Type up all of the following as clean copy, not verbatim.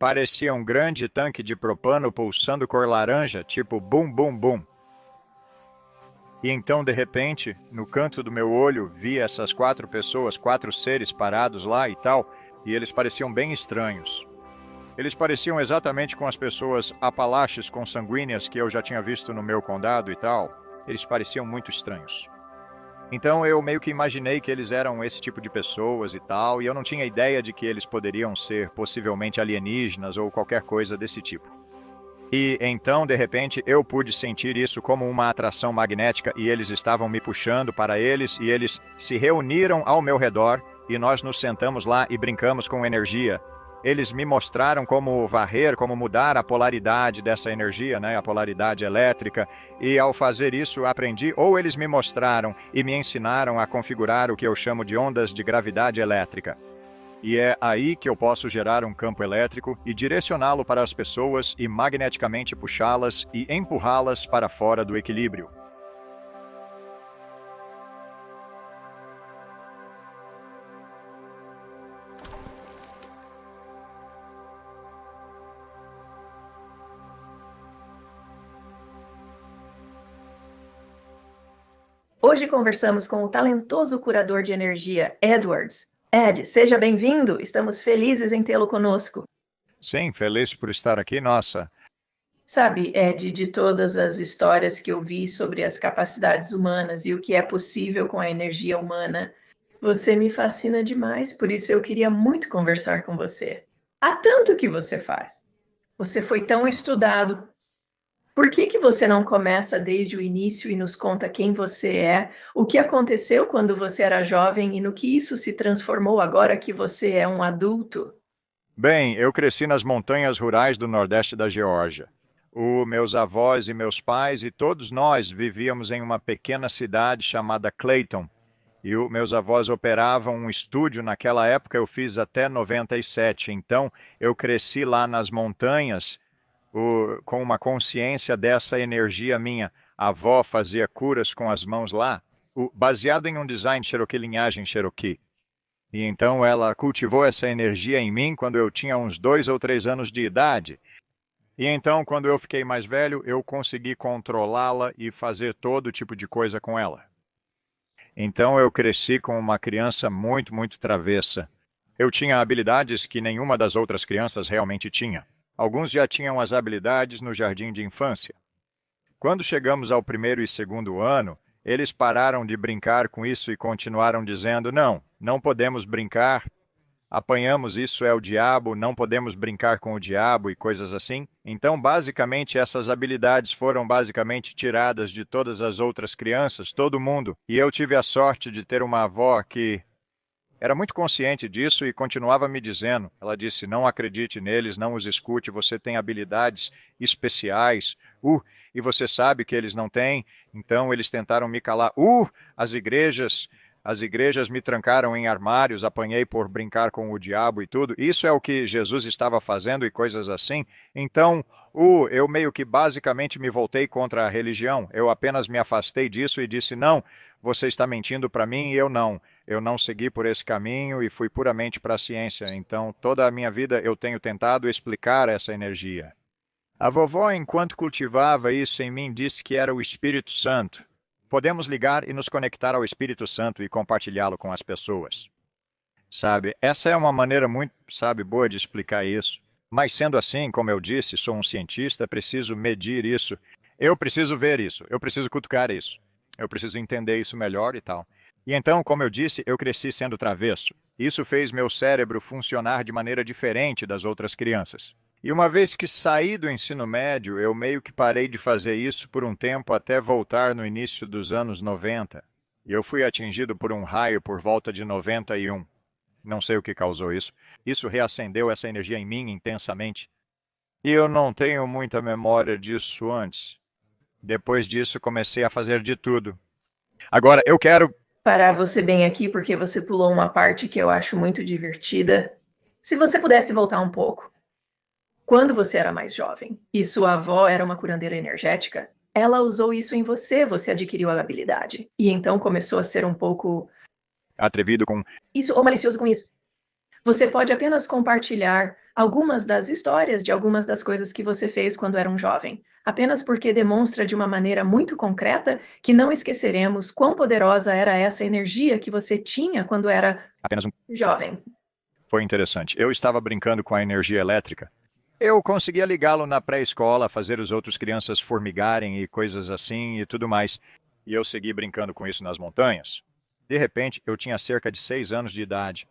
parecia um grande tanque de propano pulsando cor laranja, tipo bum bum bum. E então, de repente, no canto do meu olho, vi essas 4 pessoas, 4 seres parados lá e tal, e eles pareciam bem estranhos. Eles pareciam exatamente com as pessoas apalaches consanguíneas que eu já tinha visto no meu condado e tal. Eles pareciam muito estranhos. Então eu meio que imaginei que eles eram esse tipo de pessoas e tal, e eu não tinha ideia de que eles poderiam ser possivelmente alienígenas ou qualquer coisa desse tipo. E então, de repente, eu pude sentir isso como uma atração magnética e eles estavam me puxando para eles e eles se reuniram ao meu redor e nós nos sentamos lá e brincamos com energia. Eles me mostraram como varrer, como mudar a polaridade dessa energia, né, a polaridade elétrica, e ao fazer isso aprendi, ou eles me mostraram e me ensinaram a configurar o que eu chamo de ondas de gravidade elétrica. E é aí que eu posso gerar um campo elétrico e direcioná-lo para as pessoas e magneticamente puxá-las e empurrá-las para fora do equilíbrio. Hoje conversamos com o talentoso curador de energia, Edwards. Ed, seja bem-vindo. Estamos felizes em tê-lo conosco. Sim, feliz por estar aqui, nossa. Sabe, Ed, de todas as histórias que eu vi sobre as capacidades humanas e o que é possível com a energia humana, você me fascina demais, por isso eu queria muito conversar com você. Há tanto que você faz. Você foi tão estudado. Por que você não começa desde o início e nos conta quem você é, o que aconteceu quando você era jovem e no que isso se transformou agora que você é um adulto? Bem, eu cresci nas montanhas rurais do nordeste da Geórgia. Os meus avós e meus pais e todos nós vivíamos em uma pequena cidade chamada Clayton. E os meus avós operavam um estúdio naquela época, eu fiz até 97. Então, eu cresci lá nas montanhas com uma consciência dessa energia minha. A avó fazia curas com as mãos lá, baseado em um design Cherokee, linhagem Cherokee. E então ela cultivou essa energia em mim quando eu tinha uns 2 ou 3 anos de idade. E então, quando eu fiquei mais velho, eu consegui controlá-la e fazer todo tipo de coisa com ela. Então eu cresci com uma criança muito, muito travessa. Eu tinha habilidades que nenhuma das outras crianças realmente tinha. Alguns já tinham as habilidades no jardim de infância. Quando chegamos ao primeiro e segundo ano, eles pararam de brincar com isso e continuaram dizendo: não, não podemos brincar, apanhamos, isso é o diabo, não podemos brincar com o diabo e coisas assim. Então, basicamente, essas habilidades foram basicamente tiradas de todas as outras crianças, todo mundo. E eu tive a sorte de ter uma avó que era muito consciente disso e continuava me dizendo. Ela disse: não acredite neles, não os escute, você tem habilidades especiais. E você sabe que eles não têm. Então eles tentaram me calar. As igrejas. As igrejas me trancaram em armários, apanhei por brincar com o diabo e tudo. Isso é o que Jesus estava fazendo e coisas assim. Então, eu meio que basicamente me voltei contra a religião. Eu apenas me afastei disso e disse: não, você está mentindo para mim e eu não. Eu não segui por esse caminho e fui puramente para a ciência. Então, toda a minha vida eu tenho tentado explicar essa energia. A vovó, enquanto cultivava isso em mim, disse que era o Espírito Santo. Podemos ligar e nos conectar ao Espírito Santo e compartilhá-lo com as pessoas. Sabe, essa é uma maneira muito, sabe, boa de explicar isso. Mas sendo assim, como eu disse, sou um cientista, preciso medir isso. Eu preciso ver isso, eu preciso cutucar isso. Eu preciso entender isso melhor e tal. E então, como eu disse, eu cresci sendo travesso. Isso fez meu cérebro funcionar de maneira diferente das outras crianças. E uma vez que saí do ensino médio, eu meio que parei de fazer isso por um tempo até voltar no início dos anos 90. E eu fui atingido por um raio por volta de 91. Não sei o que causou isso. Isso reacendeu essa energia em mim intensamente. E eu não tenho muita memória disso antes. Depois disso, comecei a fazer de tudo. Agora, eu quero Parar você bem aqui porque você pulou uma parte que eu acho muito divertida. Se você pudesse voltar um pouco. Quando você era mais jovem e sua avó era uma curandeira energética, ela usou isso em você, você adquiriu a habilidade. E então começou a ser um pouco atrevido com isso ou malicioso com isso. Você pode apenas compartilhar algumas das histórias de algumas das coisas que você fez quando era um jovem, apenas porque demonstra de uma maneira muito concreta que não esqueceremos quão poderosa era essa energia que você tinha quando era Apenas um. jovem. Foi interessante. Eu estava brincando com a energia elétrica. Eu conseguia ligá-lo na pré-escola, fazer os outros crianças formigarem e coisas assim e tudo mais. E eu segui brincando com isso nas montanhas. De repente, eu tinha cerca de 6 anos de idade.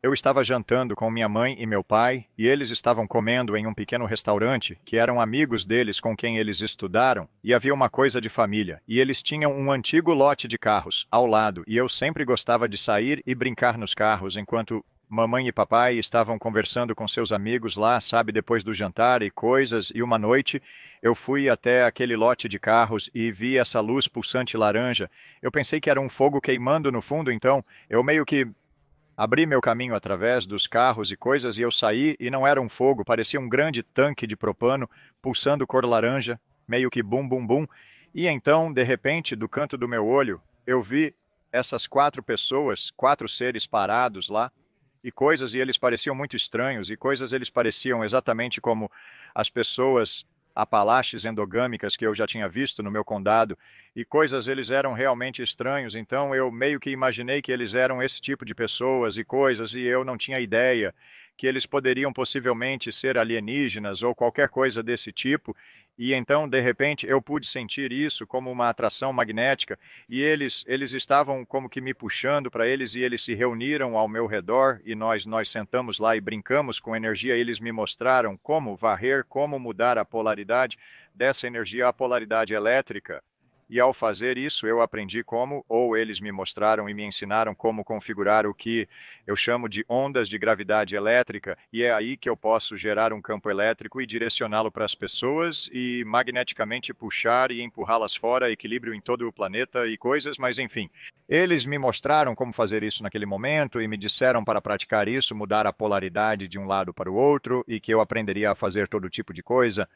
Eu estava jantando com minha mãe e meu pai, e eles estavam comendo em um pequeno restaurante, que eram amigos deles com quem eles estudaram, e havia uma coisa de família, e eles tinham um antigo lote de carros ao lado, e eu sempre gostava de sair e brincar nos carros, enquanto mamãe e papai estavam conversando com seus amigos lá, sabe, depois do jantar e coisas, e uma noite eu fui até aquele lote de carros e vi essa luz pulsante laranja. Eu pensei que era um fogo queimando no fundo, então eu meio que abri meu caminho através dos carros e coisas e eu saí e não era um fogo, parecia um grande tanque de propano pulsando cor laranja, meio que bum bum bum. E então, de repente, do canto do meu olho, eu vi essas 4 pessoas, 4 seres parados lá e coisas, e eles pareciam muito estranhos, e coisas eles pareciam exatamente como as pessoas apalaches endogâmicas que eu já tinha visto no meu condado, e coisas eles eram realmente estranhos, então eu meio que imaginei que eles eram esse tipo de pessoas e coisas, e eu não tinha ideia que eles poderiam possivelmente ser alienígenas ou qualquer coisa desse tipo, e então, de repente, eu pude sentir isso como uma atração magnética, e eles estavam como que me puxando para eles, e eles se reuniram ao meu redor, e nós sentamos lá e brincamos com energia. Eles me mostraram como varrer, como mudar a polaridade dessa energia à polaridade elétrica. E ao fazer isso, eu aprendi como, ou eles me mostraram e me ensinaram como configurar o que eu chamo de ondas de gravidade elétrica, e é aí que eu posso gerar um campo elétrico e direcioná-lo para as pessoas e magneticamente puxar e empurrá-las fora, equilíbrio em todo o planeta e coisas, mas enfim. Eles me mostraram como fazer isso naquele momento e me disseram para praticar isso, mudar a polaridade de um lado para o outro e que eu aprenderia a fazer todo tipo de coisa.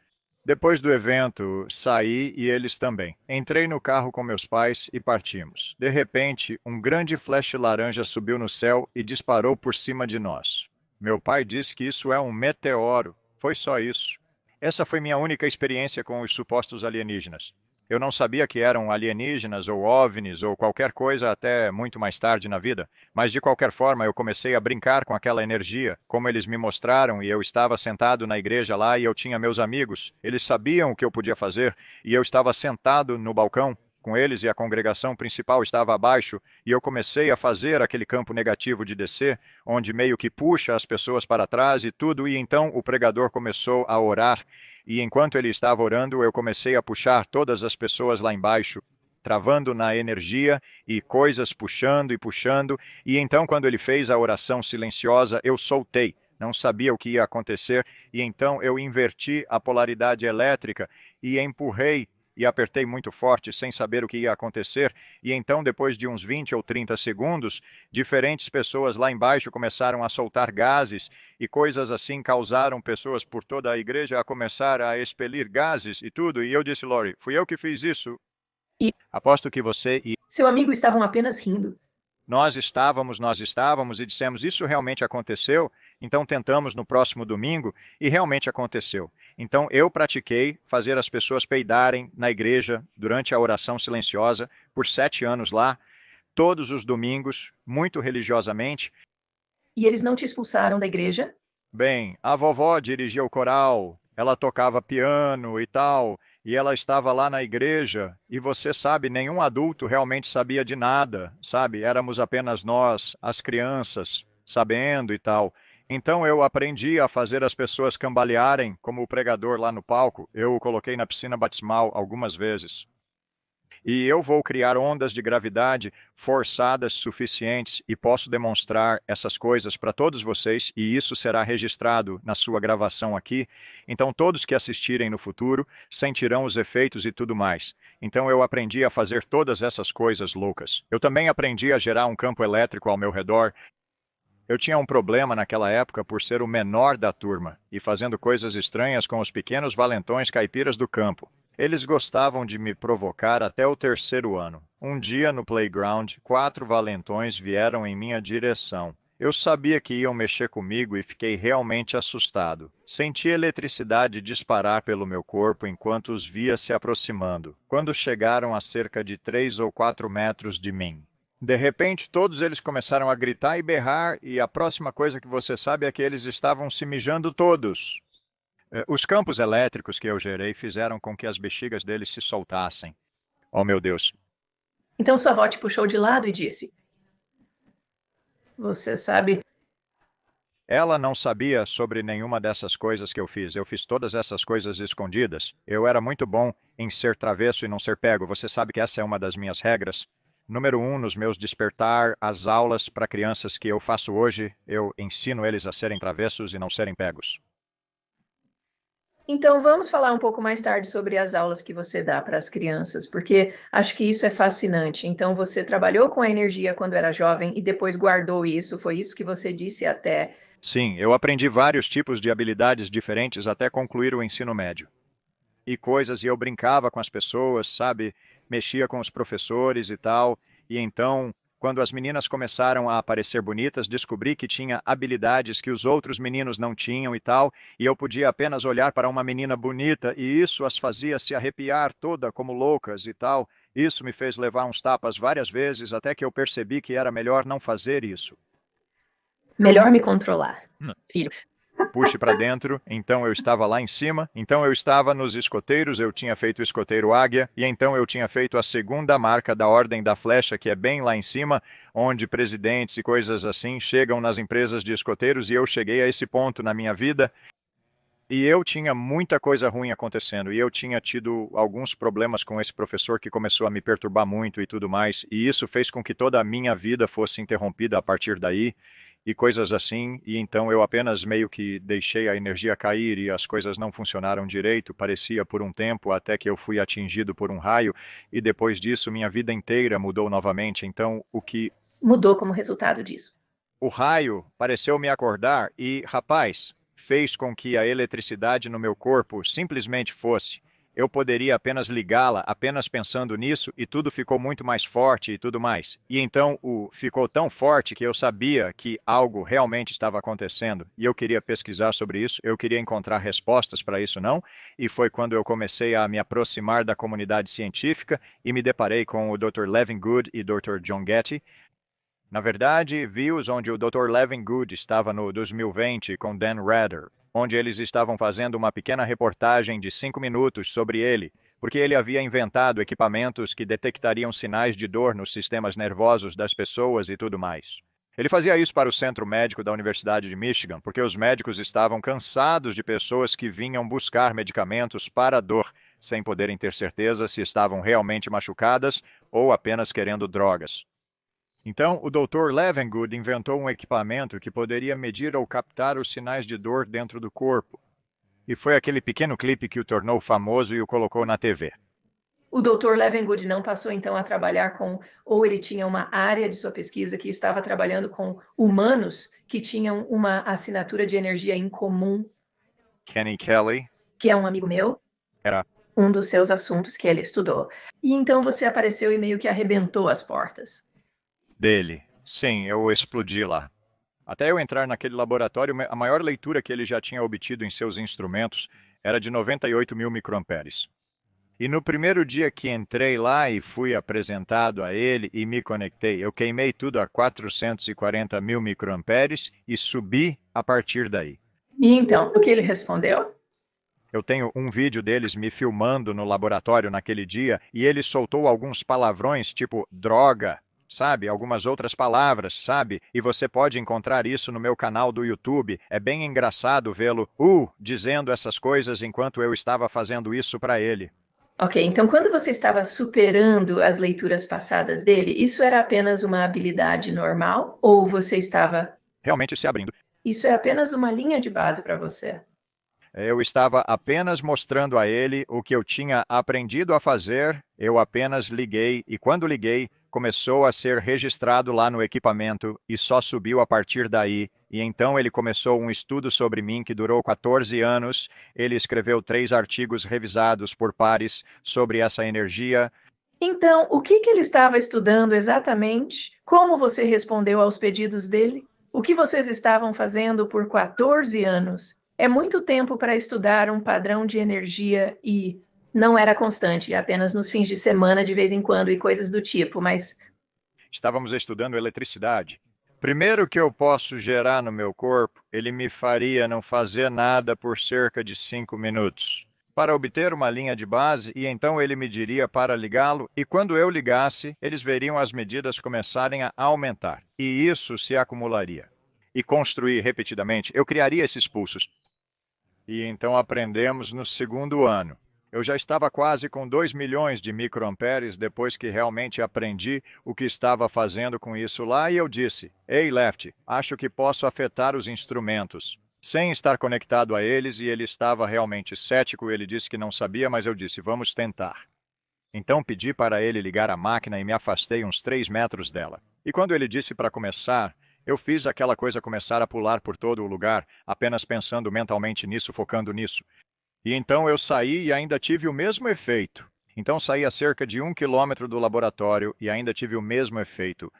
Depois do evento, saí e eles também. Entrei no carro com meus pais e partimos. De repente, um grande flash laranja subiu no céu e disparou por cima de nós. Meu pai disse que isso é um meteoro. Foi só isso. Essa foi minha única experiência com os supostos alienígenas. Eu não sabia que eram alienígenas ou OVNIs ou qualquer coisa até muito mais tarde na vida, mas de qualquer forma eu comecei a brincar com aquela energia, como eles me mostraram, e eu estava sentado na igreja lá e eu tinha meus amigos. Eles sabiam o que eu podia fazer e eu estava sentado no balcão com eles e a congregação principal estava abaixo, e eu comecei a fazer aquele campo negativo de descer, onde meio que puxa as pessoas para trás e tudo, e então o pregador começou a orar, e enquanto ele estava orando, eu comecei a puxar todas as pessoas lá embaixo, travando na energia e coisas puxando e puxando, e então quando ele fez a oração silenciosa, eu soltei. Não sabia o que ia acontecer, e então eu inverti a polaridade elétrica e empurrei e apertei muito forte sem saber o que ia acontecer, e então depois de uns 20 ou 30 segundos, diferentes pessoas lá embaixo começaram a soltar gases e coisas assim causaram pessoas por toda a igreja a começar a expelir gases e tudo, e eu disse, Lori, fui eu que fiz isso. E Aposto que você e seu amigo estavam apenas rindo. nós estávamos e dissemos, isso realmente aconteceu? Então tentamos no próximo domingo e realmente aconteceu. Então eu pratiquei fazer as pessoas peidarem na igreja durante a oração silenciosa por 7 anos lá, todos os domingos, muito religiosamente. E eles não te expulsaram da igreja? Bem, a vovó dirigia o coral, ela tocava piano e tal, e ela estava lá na igreja, e você sabe, nenhum adulto realmente sabia de nada, sabe? Éramos apenas nós, as crianças, sabendo e tal. Então eu aprendi a fazer as pessoas cambalearem como o pregador lá no palco. Eu o coloquei na piscina batismal algumas vezes. E eu vou criar ondas de gravidade forçadas suficientes e posso demonstrar essas coisas para todos vocês, e isso será registrado na sua gravação aqui. Então, todos que assistirem no futuro sentirão os efeitos e tudo mais. Então, eu aprendi a fazer todas essas coisas loucas. Eu também aprendi a gerar um campo elétrico ao meu redor. Eu tinha um problema naquela época por ser o menor da turma e fazendo coisas estranhas com os pequenos valentões caipiras do campo. Eles gostavam de me provocar até o terceiro ano. Um dia, no playground, 4 valentões vieram em minha direção. Eu sabia que iam mexer comigo e fiquei realmente assustado. Senti a eletricidade disparar pelo meu corpo enquanto os via se aproximando, quando chegaram a cerca de 3 ou 4 metros de mim. De repente, todos eles começaram a gritar e berrar, e a próxima coisa que você sabe é que eles estavam se mijando todos. Os campos elétricos que eu gerei fizeram com que as bexigas deles se soltassem. Oh, meu Deus! Então sua avó te puxou de lado e disse: Você sabe. Ela não sabia sobre nenhuma dessas coisas que eu fiz. Eu fiz todas essas coisas escondidas. Eu era muito bom em ser travesso e não ser pego. Você sabe que essa é uma das minhas regras. Número 1, nos meus despertar, as aulas para crianças que eu faço hoje, eu ensino eles a serem travessos e não serem pegos. Então vamos falar um pouco mais tarde sobre as aulas que você dá para as crianças, porque acho que isso é fascinante. Então você trabalhou com a energia quando era jovem e depois guardou isso. Foi isso que você disse até. Sim, eu aprendi vários tipos de habilidades diferentes até concluir o ensino médio. E coisas, e eu brincava com as pessoas, sabe? Mexia com os professores e tal. E então, quando as meninas começaram a aparecer bonitas, descobri que tinha habilidades que os outros meninos não tinham e tal, e eu podia apenas olhar para uma menina bonita e isso as fazia se arrepiar toda como loucas e tal. Isso me fez levar uns tapas várias vezes até que eu percebi que era melhor não fazer isso. Melhor me controlar, filho. Puxe para dentro, então eu estava lá em cima, então eu estava nos escoteiros, eu tinha feito o escoteiro Águia, e então eu tinha feito a segunda marca da Ordem da Flecha, que é bem lá em cima, onde presidentes e coisas assim chegam nas empresas de escoteiros, e eu cheguei a esse ponto na minha vida, e eu tinha muita coisa ruim acontecendo, e eu tinha tido alguns problemas com esse professor que começou a me perturbar muito e tudo mais, e isso fez com que toda a minha vida fosse interrompida a partir daí, e coisas assim, e então eu apenas meio que deixei a energia cair e as coisas não funcionaram direito, parecia por um tempo, até que eu fui atingido por um raio, e depois disso minha vida inteira mudou novamente, então Mudou como resultado disso. o raio pareceu me acordar e, rapaz, fez com que a eletricidade no meu corpo simplesmente fosse. Eu poderia apenas ligá-la, apenas pensando nisso, e tudo ficou muito mais forte e tudo mais. E então ficou tão forte que eu sabia que algo realmente estava acontecendo. E eu queria pesquisar sobre isso, eu queria encontrar respostas para isso, não? E foi quando eu comecei a me aproximar da comunidade científica e me deparei com o Dr. Levin Good e Dr. John Getty. Na verdade, vi-os onde o Dr. Levin Good estava no 2020 com Dan Rather, onde eles estavam fazendo uma pequena reportagem de 5 minutos sobre ele, porque ele havia inventado equipamentos que detectariam sinais de dor nos sistemas nervosos das pessoas e tudo mais. Ele fazia isso para o Centro Médico da Universidade de Michigan, porque os médicos estavam cansados de pessoas que vinham buscar medicamentos para a dor, sem poderem ter certeza se estavam realmente machucadas ou apenas querendo drogas. Então, o Dr. Levengood inventou um equipamento que poderia medir ou captar os sinais de dor dentro do corpo. E foi aquele pequeno clipe que o tornou famoso e o colocou na TV. O Dr. Levengood não passou então a trabalhar com, ou ele tinha uma área de sua pesquisa que estava trabalhando com humanos que tinham uma assinatura de energia em comum. Kenny Kelly, que é um amigo meu, era um dos seus assuntos que ele estudou. E então você apareceu e meio que arrebentou as portas. dele. Sim, eu explodi lá. Até eu entrar naquele laboratório, a maior leitura que ele já tinha obtido em seus instrumentos era de 98 mil microamperes. E no primeiro dia que entrei lá e fui apresentado a ele e me conectei, eu queimei tudo a 440 mil microamperes e subi a partir daí. E então, o que ele respondeu? Eu tenho um vídeo deles me filmando no laboratório naquele dia e ele soltou alguns palavrões tipo droga, sabe? Algumas outras palavras, sabe? E você pode encontrar isso no meu canal do YouTube. É bem engraçado vê-lo, dizendo essas coisas enquanto eu estava fazendo isso para ele. Ok, então quando você estava superando as leituras passadas dele, isso era apenas uma habilidade normal ou você estava... Realmente se abrindo. Isso é apenas uma linha de base para você. Eu estava apenas mostrando a ele o que eu tinha aprendido a fazer, eu apenas liguei, e quando liguei, começou a ser registrado lá no equipamento e só subiu a partir daí. E então ele começou um estudo sobre mim que durou 14 anos. Ele escreveu 3 artigos revisados por pares sobre essa energia. Então, o que ele estava estudando exatamente? Como você respondeu aos pedidos dele? O que vocês estavam fazendo por 14 anos é muito tempo para estudar um padrão de energia e não era constante, apenas nos fins de semana, de vez em quando e coisas do tipo, mas Estávamos estudando eletricidade. Primeiro que eu posso gerar no meu corpo, ele me faria não fazer nada por cerca de 5 minutos, para obter uma linha de base, e então ele me diria para ligá-lo, e quando eu ligasse, eles veriam as medidas começarem a aumentar, e isso se acumularia. E construir repetidamente, eu criaria esses pulsos. E então aprendemos no segundo ano. Eu já estava quase com 2 milhões de microamperes depois que realmente aprendi o que estava fazendo com isso lá, e eu disse: Ei, Left, acho que posso afetar os instrumentos. Sem estar conectado a eles, e ele estava realmente cético, ele disse que não sabia, mas eu disse: vamos tentar. Então pedi para ele ligar a máquina e me afastei uns 3 metros dela. E quando ele disse para começar, eu fiz aquela coisa começar a pular por todo o lugar, apenas pensando mentalmente nisso, focando nisso. E então eu saí e ainda tive o mesmo efeito. Então saí a cerca de 1 quilômetro do laboratório e ainda tive o mesmo efeito.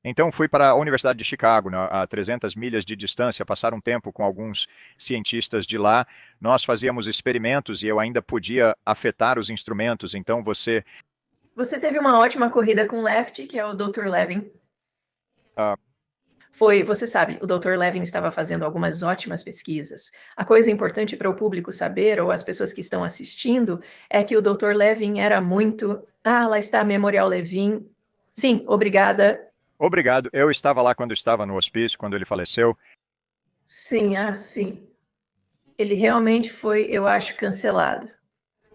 Então fui para a Universidade de Chicago, a 300 milhas de distância, passar um tempo com alguns cientistas de lá. Nós fazíamos experimentos e eu ainda podia afetar os instrumentos. Então você teve uma ótima corrida com o Left, que é o Dr. Levin. ah, Você sabe, o Dr. Levin estava fazendo algumas ótimas pesquisas. A coisa importante para o público saber, ou as pessoas que estão assistindo, é que o Dr. Levin era muito. Ah, lá está Memorial Levin. Sim, obrigada. obrigado. Eu estava lá quando estava no hospício, quando ele faleceu. Sim, sim. Ele realmente foi, eu acho, cancelado.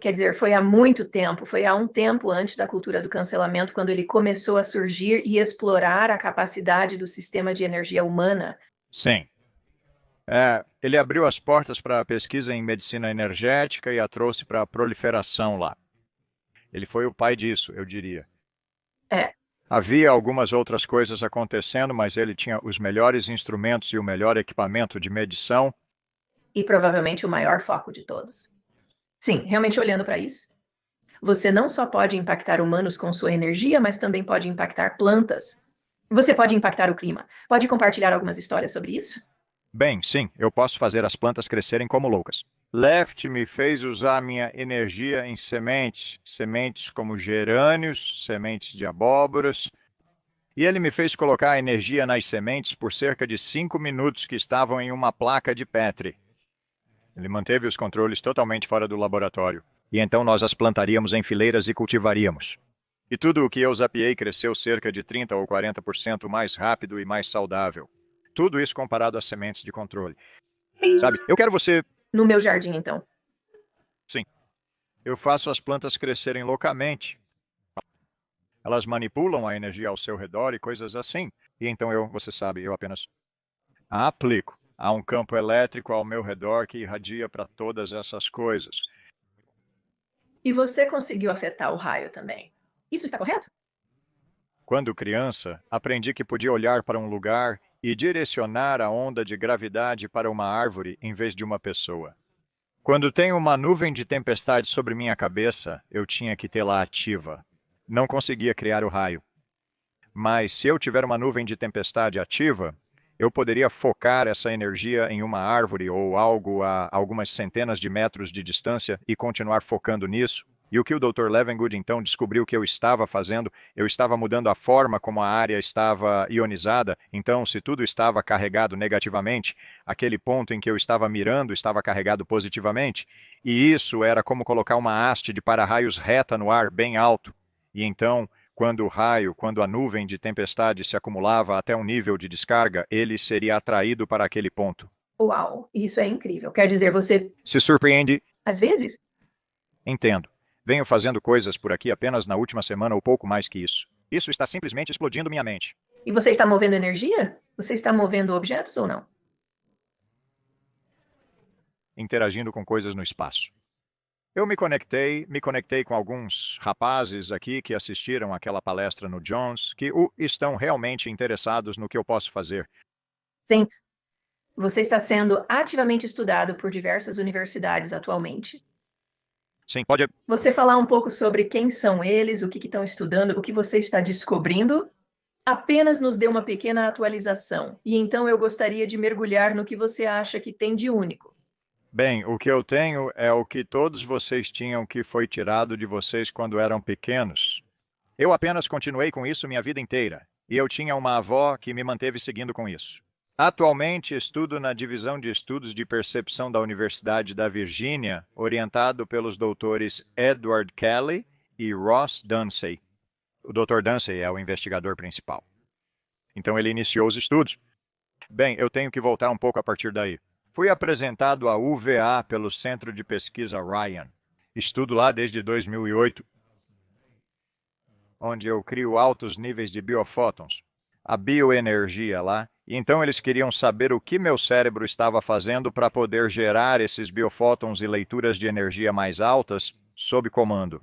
Quer dizer, foi há muito tempo, foi há um tempo antes da cultura do cancelamento, quando ele começou a surgir e explorar a capacidade do sistema de energia humana. Sim. Ele abriu as portas para a pesquisa em medicina energética e a trouxe para a proliferação lá. Ele foi o pai disso, eu diria. É, Havia algumas outras coisas acontecendo, mas ele tinha os melhores instrumentos e o melhor equipamento de medição. e provavelmente o maior foco de todos. Sim, realmente olhando para isso, você não só pode impactar humanos com sua energia, mas também pode impactar plantas. Você pode impactar o clima. Pode compartilhar algumas histórias sobre isso? Bem, sim, eu posso fazer as plantas crescerem como loucas. Left me fez usar minha energia em sementes, sementes como gerânios, sementes de abóboras. E ele me fez colocar a energia nas sementes por cerca de 5 minutos que estavam em uma placa de Petri. Ele manteve os controles totalmente fora do laboratório. E então nós as plantaríamos em fileiras e cultivaríamos. E tudo o que eu zapiei cresceu cerca de 30 ou 40% mais rápido e mais saudável. Tudo isso comparado às sementes de controle. Sabe, eu quero você. No meu jardim, então. Sim. Eu faço as plantas crescerem loucamente. Elas manipulam a energia ao seu redor e coisas assim. E então você sabe, eu apenas a aplico. Há um campo elétrico ao meu redor que irradia para todas essas coisas. E você conseguiu afetar o raio também. Isso está correto? Quando criança, aprendi que podia olhar para um lugar e direcionar a onda de gravidade para uma árvore em vez de uma pessoa. Quando tenho uma nuvem de tempestade sobre minha cabeça, eu tinha que tê-la ativa. Não conseguia criar o raio. Mas se eu tiver uma nuvem de tempestade ativa, eu poderia focar essa energia em uma árvore ou algo a algumas centenas de metros de distância e continuar focando nisso. E o que o Dr. Levengood então descobriu que eu estava fazendo, eu estava mudando a forma como a área estava ionizada. Então, se tudo estava carregado negativamente, aquele ponto em que eu estava mirando estava carregado positivamente. E isso era como colocar uma haste de para-raios reta no ar, bem alto. E então, quando a nuvem de tempestade se acumulava até um nível de descarga, ele seria atraído para aquele ponto. Uau, isso é incrível. Quer dizer, você. Se surpreende? Às vezes? Entendo. Venho fazendo coisas por aqui apenas na última semana ou pouco mais que isso. Isso está simplesmente explodindo minha mente. E você está movendo energia? Você está movendo objetos ou não? Interagindo com coisas no espaço. Eu me conectei com alguns rapazes aqui que assistiram àquela palestra no Jones, que estão realmente interessados no que eu posso fazer. Sim. Você está sendo ativamente estudado por diversas universidades atualmente. Sim, pode. Você falar um pouco sobre quem são eles, o que estão estudando, o que você está descobrindo? Apenas nos dê uma pequena atualização, e então eu gostaria de mergulhar no que você acha que tem de único. Bem, o que eu tenho é o que todos vocês tinham que foi tirado de vocês quando eram pequenos. Eu apenas continuei com isso minha vida inteira, e eu tinha uma avó que me manteve seguindo com isso. Atualmente estudo na Divisão de Estudos de Percepção da Universidade da Virgínia, orientado pelos doutores Edward Kelly e Ross Dunsey. O Dr. Dunsey é o investigador principal. Então ele iniciou os estudos. Bem, eu tenho que voltar um pouco a partir daí. Fui apresentado à UVA pelo Centro de Pesquisa Ryan. Estudo lá desde 2008, onde eu crio altos níveis de biofótons, a bioenergia lá. E então eles queriam saber o que meu cérebro estava fazendo para poder gerar esses biofótons e leituras de energia mais altas sob comando.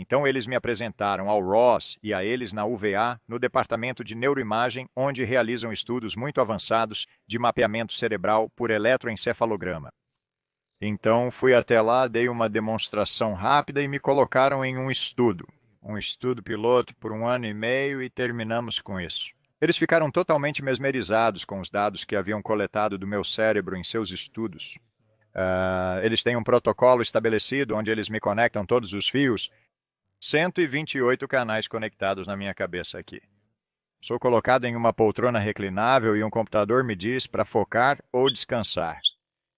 Então eles me apresentaram ao Ross e a eles na UVA, no departamento de neuroimagem, onde realizam estudos muito avançados de mapeamento cerebral por eletroencefalograma. Então fui até lá, dei uma demonstração rápida e me colocaram em um estudo piloto por 1 ano e meio e terminamos com isso. Eles ficaram totalmente mesmerizados com os dados que haviam coletado do meu cérebro em seus estudos. Eles têm um protocolo estabelecido onde eles me conectam todos os fios. 128 canais conectados na minha cabeça aqui. Sou colocado em uma poltrona reclinável e um computador me diz para focar ou descansar.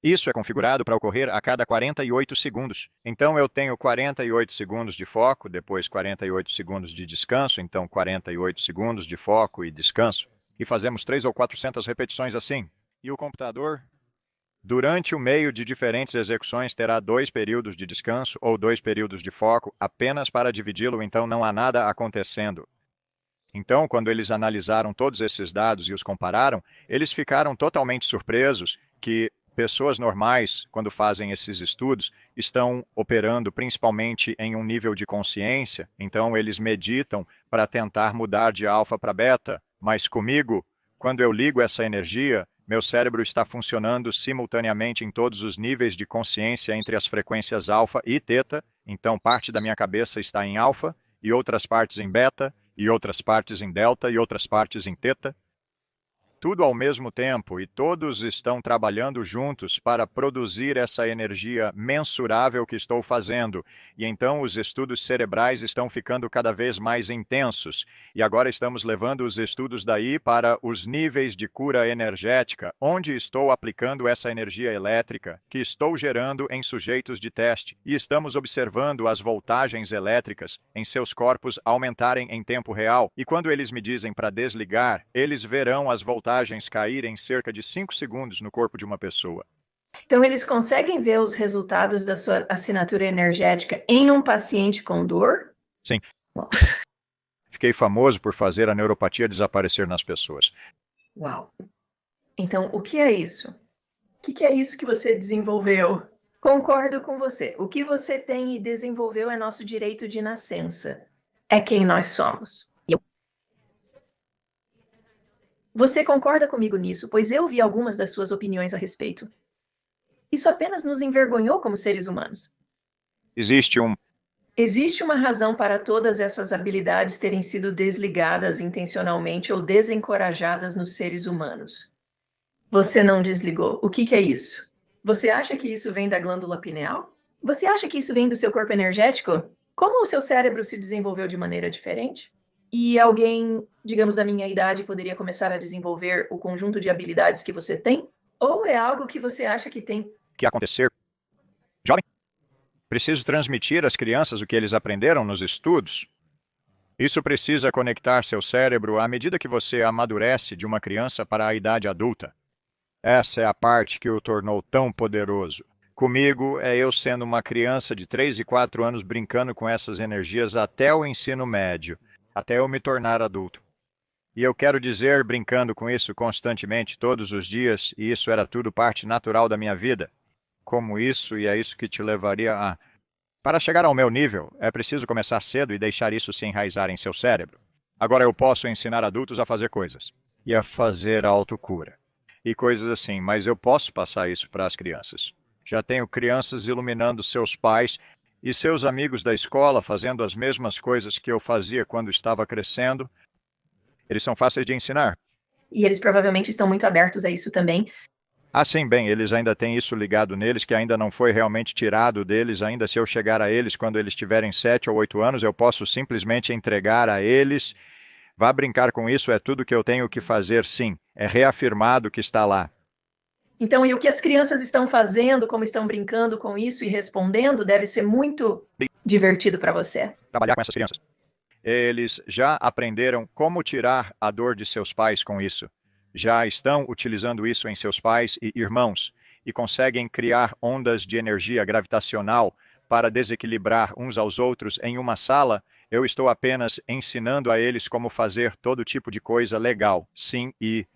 Isso é configurado para ocorrer a cada 48 segundos. Então eu tenho 48 segundos de foco, depois 48 segundos de descanso, então 48 segundos de foco e descanso. E fazemos 300 ou 400 repetições assim. E o computador, durante o meio de diferentes execuções, terá 2 períodos de descanso ou 2 períodos de foco, apenas para dividi-lo, então não há nada acontecendo. Então, quando eles analisaram todos esses dados e os compararam, eles ficaram totalmente surpresos que pessoas normais, quando fazem esses estudos, estão operando principalmente em um nível de consciência, então eles meditam para tentar mudar de alfa para beta, mas comigo, quando eu ligo essa energia, meu cérebro está funcionando simultaneamente em todos os níveis de consciência entre as frequências alfa e teta, então parte da minha cabeça está em alfa, e outras partes em beta, e outras partes em delta, e outras partes em teta. Tudo ao mesmo tempo, e todos estão trabalhando juntos para produzir essa energia mensurável que estou fazendo. E então os estudos cerebrais estão ficando cada vez mais intensos. E agora estamos levando os estudos daí para os níveis de cura energética, onde estou aplicando essa energia elétrica que estou gerando em sujeitos de teste. E estamos observando as voltagens elétricas em seus corpos aumentarem em tempo real. E quando eles me dizem para desligar, eles verão as voltagens cair em cerca de 5 segundos no corpo de uma pessoa. Então, eles conseguem ver os resultados da sua assinatura energética em um paciente com dor? Sim. Fiquei famoso por fazer a neuropatia desaparecer nas pessoas. Uau! Então, o que é isso? O que é isso que você desenvolveu? Concordo com você. O que você tem e desenvolveu é nosso direito de nascença. É quem nós somos. Você concorda comigo nisso, pois eu vi algumas das suas opiniões a respeito. Isso apenas nos envergonhou como seres humanos. Existe uma razão para todas essas habilidades terem sido desligadas intencionalmente ou desencorajadas nos seres humanos. Você não desligou. O que é isso? Você acha que isso vem da glândula pineal? Você acha que isso vem do seu corpo energético? Como o seu cérebro se desenvolveu de maneira diferente? E alguém, digamos, da minha idade poderia começar a desenvolver o conjunto de habilidades que você tem? Ou é algo que você acha que tem que acontecer? Jovem, preciso transmitir às crianças o que eles aprenderam nos estudos. Isso precisa conectar seu cérebro à medida que você amadurece de uma criança para a idade adulta. Essa é a parte que o tornou tão poderoso. Comigo, é eu sendo uma criança de 3 e 4 anos brincando com essas energias até o ensino médio, até eu me tornar adulto. E eu quero dizer, brincando com isso constantemente, todos os dias, e isso era tudo parte natural da minha vida. Como isso, e é isso que te levaria a... Para chegar ao meu nível, é preciso começar cedo e deixar isso se enraizar em seu cérebro. Agora eu posso ensinar adultos a fazer coisas. E a fazer autocura. E coisas assim, mas eu posso passar isso para as crianças. Já tenho crianças iluminando seus pais e seus amigos da escola fazendo as mesmas coisas que eu fazia quando estava crescendo. Eles são fáceis de ensinar. E eles provavelmente estão muito abertos a isso também. Ah, sim, bem, eles ainda têm isso ligado neles, que ainda não foi realmente tirado deles. Ainda se eu chegar a eles quando eles tiverem 7 ou 8 anos, eu posso simplesmente entregar a eles. Vá brincar com isso, é tudo que eu tenho que fazer, sim. É reafirmado que está lá. Então, e o que as crianças estão fazendo, como estão brincando com isso e respondendo, deve ser muito divertido para você. Trabalhar com essas crianças. Eles já aprenderam como tirar a dor de seus pais com isso. Já estão utilizando isso em seus pais e irmãos e conseguem criar ondas de energia gravitacional para desequilibrar uns aos outros em uma sala. Eu estou apenas ensinando a eles como fazer todo tipo de coisa legal. Sim, e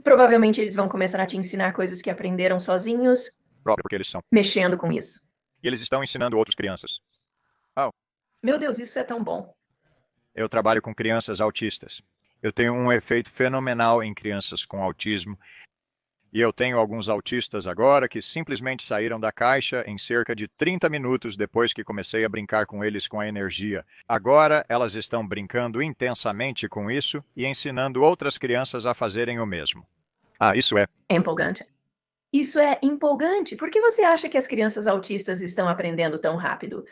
Provavelmente eles vão começar a te ensinar coisas que aprenderam sozinhos, próprio porque eles são. mexendo com isso. E eles estão ensinando outras crianças. Oh, Meu Deus, isso é tão bom. eu trabalho com crianças autistas. Eu tenho um efeito fenomenal em crianças com autismo. E eu tenho alguns autistas agora que simplesmente saíram da caixa em cerca de 30 minutos depois que comecei a brincar com eles com a energia. Agora elas estão brincando intensamente com isso e ensinando outras crianças a fazerem o mesmo. Ah, isso é. É empolgante. Isso é empolgante. Por que você acha que as crianças autistas estão aprendendo tão rápido?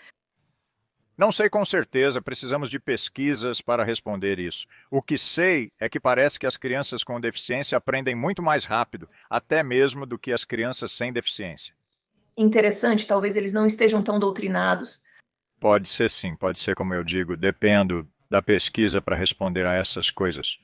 Não sei com certeza, precisamos de pesquisas para responder isso. O que sei é que parece que as crianças com deficiência aprendem muito mais rápido, até mesmo do que as crianças sem deficiência. Interessante, talvez eles não estejam tão doutrinados. Pode ser sim, pode ser como eu digo, dependo da pesquisa para responder a essas coisas.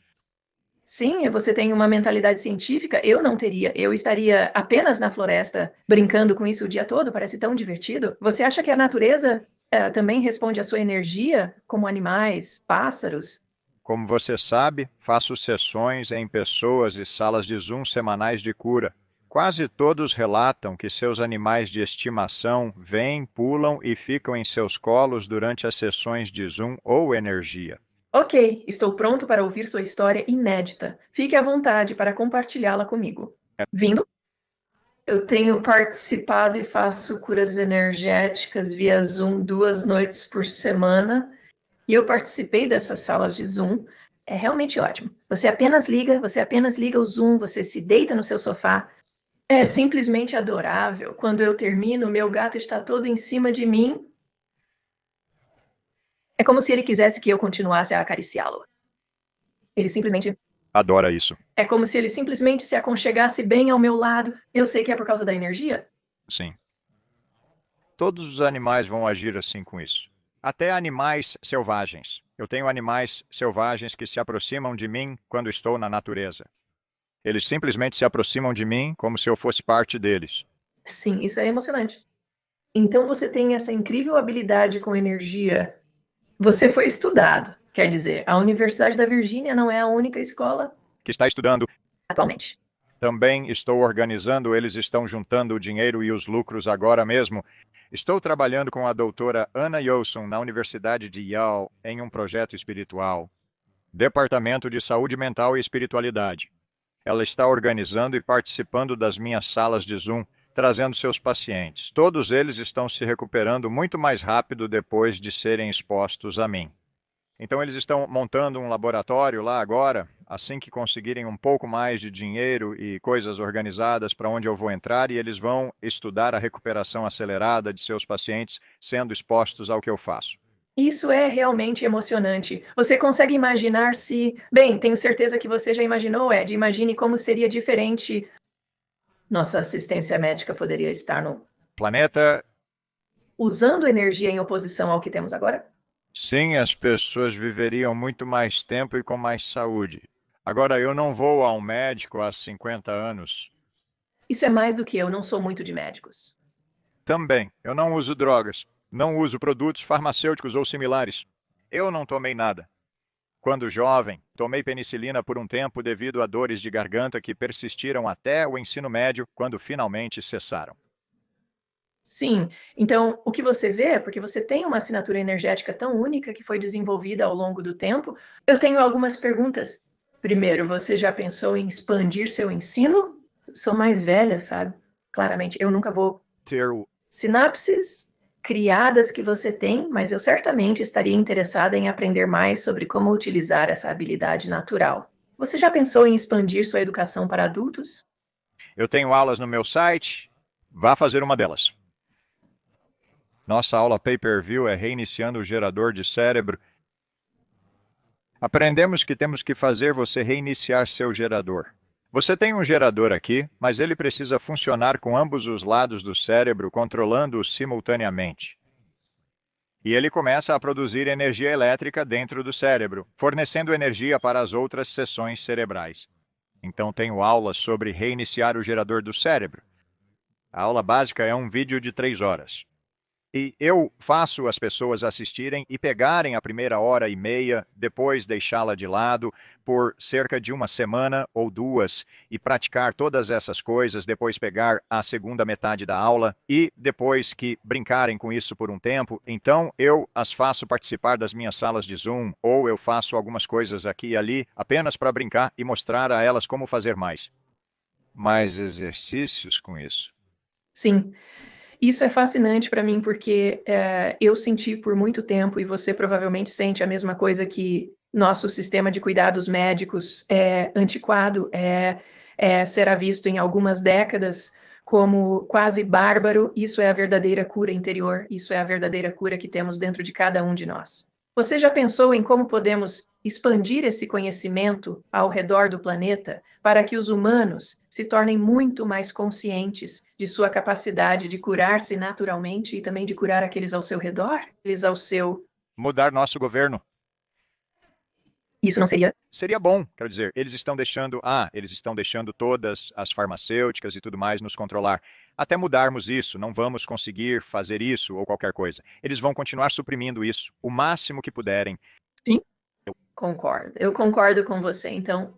Sim, você tem uma mentalidade científica, eu não teria. Eu estaria apenas na floresta brincando com isso o dia todo, parece tão divertido. Você acha que a natureza também responde à sua energia, como animais, pássaros? Como você sabe, faço sessões em pessoas e salas de Zoom semanais de cura. Quase todos relatam que seus animais de estimação vêm, pulam e ficam em seus colos durante as sessões de Zoom ou energia. Ok, estou pronto para ouvir sua história inédita. Fique à vontade para compartilhá-la comigo. Vindo? Eu tenho participado e faço curas energéticas via Zoom 2 noites por semana. E eu participei dessas salas de Zoom. É realmente ótimo. Você apenas liga o Zoom, você se deita no seu sofá. É simplesmente adorável. Quando eu termino, meu gato está todo em cima de mim. É como se ele quisesse que eu continuasse a acariciá-lo. Ele simplesmente Adora isso. É como se ele simplesmente se aconchegasse bem ao meu lado. Eu sei que é por causa da energia. Sim. Todos os animais vão agir assim com isso. Até animais selvagens. Eu tenho animais selvagens que se aproximam de mim quando estou na natureza. Eles simplesmente se aproximam de mim como se eu fosse parte deles. Sim, isso é emocionante. Então você tem essa incrível habilidade com energia. Você foi estudado. Quer dizer, a Universidade da Virgínia não é a única escola Que está estudando. atualmente. Também estou organizando, eles estão juntando o dinheiro e os lucros agora mesmo. Estou trabalhando com a doutora Anna Yoson na Universidade de Yale em um projeto espiritual. Departamento de Saúde Mental e Espiritualidade. Ela está organizando e participando das minhas salas de Zoom, trazendo seus pacientes. Todos eles estão se recuperando muito mais rápido depois de serem expostos a mim. Então, eles estão montando um laboratório lá agora, assim que conseguirem um pouco mais de dinheiro e coisas organizadas para onde eu vou entrar, e eles vão estudar a recuperação acelerada de seus pacientes sendo expostos ao que eu faço. Isso é realmente emocionante. Você consegue imaginar se. Bem, tenho certeza que você já imaginou, Ed. Imagine como seria diferente. Nossa assistência médica poderia estar no. Planeta. Usando energia em oposição ao que temos agora? Sim, as pessoas viveriam muito mais tempo e com mais saúde. Agora, eu não vou a um médico há 50 anos. Isso é mais do que eu, não sou muito de médicos. Também, eu não uso drogas. Não uso produtos farmacêuticos ou similares. Eu não tomei nada. Quando jovem, tomei penicilina por um tempo devido a dores de garganta que persistiram até o ensino médio, quando finalmente cessaram. Sim, então o que você vê, porque você tem uma assinatura energética tão única que foi desenvolvida ao longo do tempo, eu tenho algumas perguntas. Primeiro, você já pensou em expandir seu ensino? Sou mais velha, sabe? Claramente, eu nunca vou. Ter o Sinapses criadas que você tem, mas eu certamente estaria interessada em aprender mais sobre como utilizar essa habilidade natural. Você já pensou em expandir sua educação para adultos? Eu tenho aulas no meu site, vá fazer uma delas. Nossa aula pay-per-view é reiniciando o gerador de cérebro. Aprendemos que temos que fazer você reiniciar seu gerador. Você tem um gerador aqui, mas ele precisa funcionar com ambos os lados do cérebro, controlando-os simultaneamente. E ele começa a produzir energia elétrica dentro do cérebro, fornecendo energia para as outras seções cerebrais. Então tenho aulas sobre reiniciar o gerador do cérebro. A aula básica é um vídeo de 3 horas. E eu faço as pessoas assistirem e pegarem a primeira hora e meia, depois deixá-la de lado por cerca de uma semana ou 2 e praticar todas essas coisas, depois pegar a segunda metade da aula e depois que brincarem com isso por um tempo, então eu as faço participar das minhas salas de Zoom ou eu faço algumas coisas aqui e ali apenas para brincar e mostrar a elas como fazer mais exercícios com isso. Sim. Isso é fascinante para mim porque eu senti por muito tempo, e você provavelmente sente a mesma coisa, que nosso sistema de cuidados médicos é antiquado, será visto em algumas décadas como quase bárbaro. Isso é a verdadeira cura interior, isso é a verdadeira cura que temos dentro de cada um de nós. Você já pensou em como podemos expandir esse conhecimento ao redor do planeta para que os humanos se tornem muito mais conscientes de sua capacidade de curar-se naturalmente e também de curar aqueles ao seu redor, aqueles ao seu... Mudar nosso governo. Isso não seria... Seria bom, quero dizer, eles estão deixando todas as farmacêuticas e tudo mais nos controlar. Até mudarmos isso, não vamos conseguir fazer isso ou qualquer coisa. Eles vão continuar suprimindo isso o máximo que puderem. Sim, eu concordo com você. Então,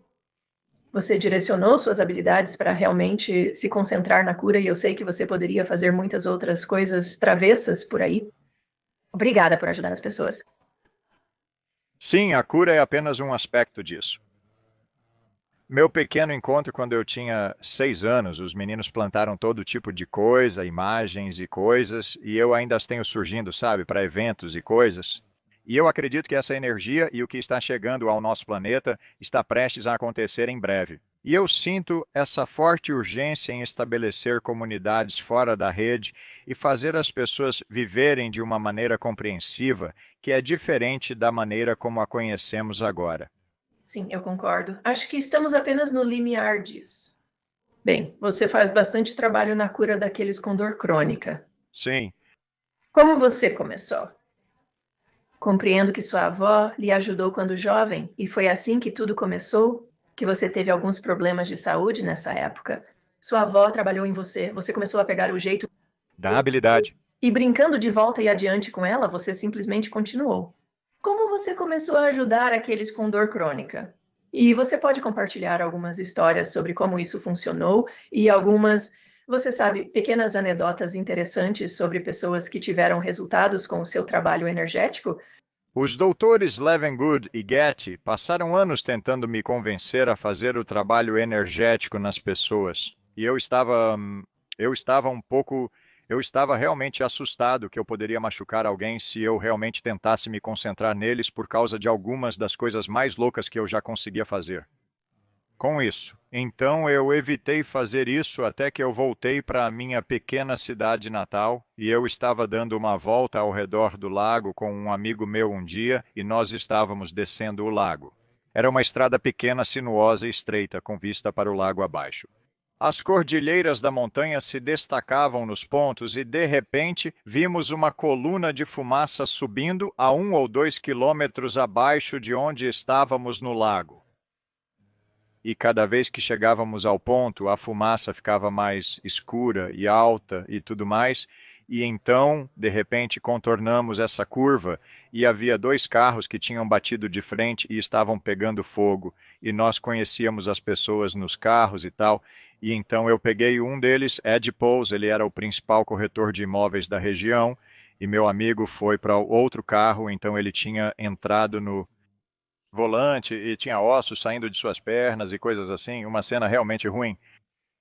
você direcionou suas habilidades para realmente se concentrar na cura, e eu sei que você poderia fazer muitas outras coisas travessas por aí. Obrigada por ajudar as pessoas. Sim, a cura é apenas um aspecto disso. Meu pequeno encontro quando eu tinha 6 anos, os meninos plantaram todo tipo de coisa, imagens e coisas, e eu ainda as tenho surgindo, sabe, para eventos e coisas. E eu acredito que essa energia e o que está chegando ao nosso planeta está prestes a acontecer em breve. E eu sinto essa forte urgência em estabelecer comunidades fora da rede e fazer as pessoas viverem de uma maneira compreensiva, que é diferente da maneira como a conhecemos agora. Sim, eu concordo. Acho que estamos apenas no limiar disso. Bem, você faz bastante trabalho na cura daqueles com dor crônica. Sim. Como você começou? Compreendo que sua avó lhe ajudou quando jovem, e foi assim que tudo começou? Que você teve alguns problemas de saúde nessa época? Sua avó trabalhou em você, você começou a pegar o jeito... Da habilidade. E brincando de volta e adiante com ela, você simplesmente continuou. Como você começou a ajudar aqueles com dor crônica? E você pode compartilhar algumas histórias sobre como isso funcionou e algumas, você sabe, pequenas anedotas interessantes sobre pessoas que tiveram resultados com o seu trabalho energético? Os doutores Levengood e Getty passaram anos tentando me convencer a fazer o trabalho energético nas pessoas. E eu estava realmente assustado que eu poderia machucar alguém se eu realmente tentasse me concentrar neles por causa de algumas das coisas mais loucas que eu já conseguia fazer. Com isso, então eu evitei fazer isso até que eu voltei para a minha pequena cidade natal e eu estava dando uma volta ao redor do lago com um amigo meu um dia e nós estávamos descendo o lago. Era uma estrada pequena, sinuosa e estreita, com vista para o lago abaixo. As cordilheiras da montanha se destacavam nos pontos e, de repente, vimos uma coluna de fumaça subindo a 1 ou 2 quilômetros abaixo de onde estávamos no lago. E cada vez que chegávamos ao ponto, a fumaça ficava mais escura e alta e tudo mais. E então, de repente, contornamos essa curva e havia 2 carros que tinham batido de frente e estavam pegando fogo. E nós conhecíamos as pessoas nos carros e tal. E então eu peguei um deles, Ed Pous, ele era o principal corretor de imóveis da região. E meu amigo foi para o outro carro, então ele tinha entrado no volante e tinha ossos saindo de suas pernas e coisas assim, uma cena realmente ruim.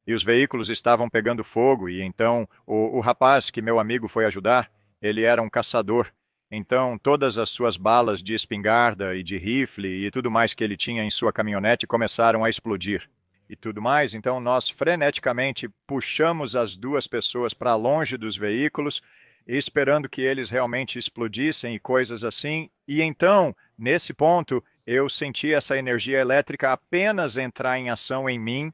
E os veículos estavam pegando fogo e então o rapaz que meu amigo foi ajudar, Ele era um caçador. Então, todas as suas balas de espingarda e de rifle e tudo mais que ele tinha em sua caminhonete começaram a explodir. E tudo mais. Então, nós freneticamente puxamos as duas pessoas para longe dos veículos, esperando que eles realmente explodissem e coisas assim. E então, nesse ponto, eu senti essa energia elétrica apenas entrar em ação em mim.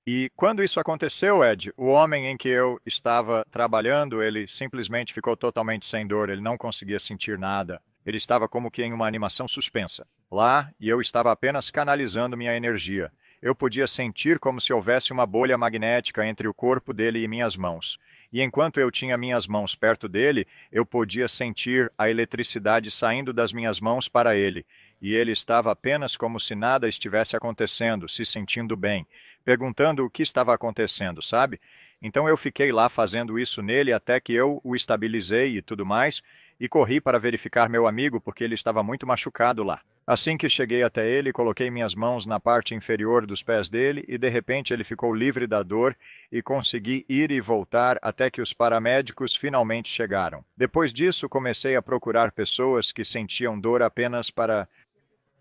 E quando isso aconteceu, Ed, o homem em que eu estava trabalhando, ele simplesmente ficou totalmente sem dor, ele não conseguia sentir nada. Ele estava como que em uma animação suspensa. Lá, e eu estava apenas canalizando minha energia. Eu podia sentir como se houvesse uma bolha magnética entre o corpo dele e minhas mãos. E enquanto eu tinha minhas mãos perto dele, eu podia sentir a eletricidade saindo das minhas mãos para ele. E ele estava apenas como se nada estivesse acontecendo, se sentindo bem, perguntando o que estava acontecendo, sabe? Então eu fiquei lá fazendo isso nele até que eu o estabilizei e tudo mais, e corri para verificar meu amigo porque ele estava muito machucado lá. Assim que cheguei até ele, coloquei minhas mãos na parte inferior dos pés dele e de repente ele ficou livre da dor e consegui ir e voltar até que os paramédicos finalmente chegaram. Depois disso, comecei a procurar pessoas que sentiam dor apenas para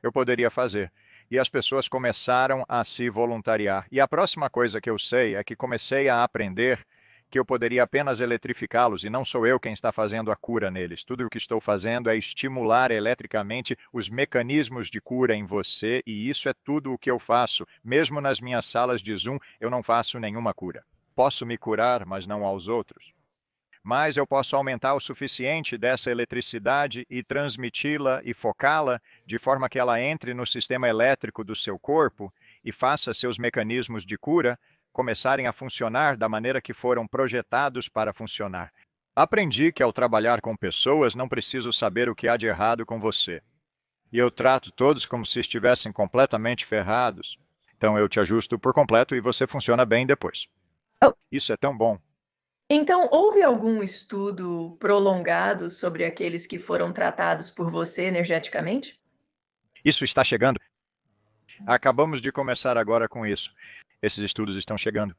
eu poderia fazer. E as pessoas começaram a se voluntariar. E a próxima coisa que eu sei é que comecei a aprender que eu poderia apenas eletrificá-los, e não sou eu quem está fazendo a cura neles. Tudo o que estou fazendo é estimular eletricamente os mecanismos de cura em você, e isso é tudo o que eu faço. Mesmo nas minhas salas de Zoom, eu não faço nenhuma cura. Posso me curar, mas não aos outros. Mas eu posso aumentar o suficiente dessa eletricidade e transmiti-la e focá-la de forma que ela entre no sistema elétrico do seu corpo e faça seus mecanismos de cura começarem a funcionar da maneira que foram projetados para funcionar. Aprendi que ao trabalhar com pessoas não preciso saber o que há de errado com você. E eu trato todos como se estivessem completamente ferrados. Então eu te ajusto por completo e você funciona bem depois. Oh, Isso é tão bom. então, houve algum estudo prolongado sobre aqueles que foram tratados por você energeticamente? Isso está chegando. Acabamos de começar agora com isso. Esses estudos estão chegando.